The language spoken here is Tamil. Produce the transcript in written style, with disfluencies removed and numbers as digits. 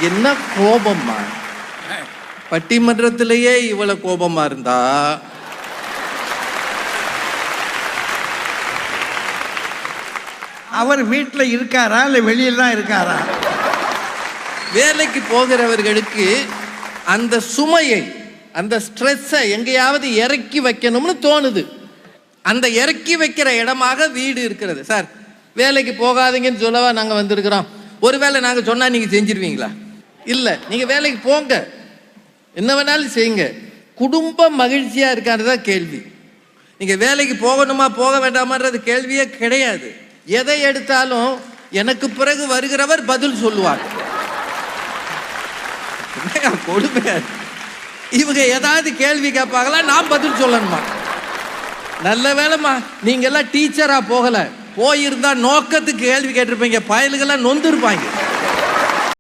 என்ன கோபமா? பட்டிமன்றத்திலேயே இவ்வளவு கோபமா இருந்தா அவர் வீட்டில் இருக்காரா இல்லை வெளியில தான் இருக்காரா? வேலைக்கு போகிறவர்களுக்கு அந்த சுமையை, அந்த ஸ்ட்ரெஸ்ஸை எங்கேயாவது இறக்கி வைக்கணும்னு தோணுது. அந்த இறக்கி வைக்கிற இடமாக வீடு இருக்கிறது. சார், வேலைக்கு போகாதீங்கன்னு சொல்லவா நாங்கள் வந்திருக்கிறோம்? ஒருவேளை நாங்கள் சொன்னால் நீங்கள் செஞ்சிருவீங்களா? இல்லை, நீங்கள் வேலைக்கு போங்க, என்ன வேணாலும் செய்யுங்க. குடும்பம் மகிழ்ச்சியாக இருக்கான்றதா கேள்வி. நீங்கள் வேலைக்கு போகணுமா போக வேண்டாமான்றது கேள்வியே கிடையாது. எதை எடுத்தாலும் எனக்கு பிறகு வருகிறவர் பதில் சொல்லுவார். கொடுமையா இவங்க ஏதாவது கேள்வி கேட்பாங்களா, நான் பதில் சொல்லணுமா? நல்ல வேலைமா நீங்க எல்லாம் டீச்சரா போகல, போயிருந்தா நோக்கத்துக்கு கேள்வி கேட்டிருப்பீங்க, பயலுகெல்லாம் நொந்து இருப்பாங்க.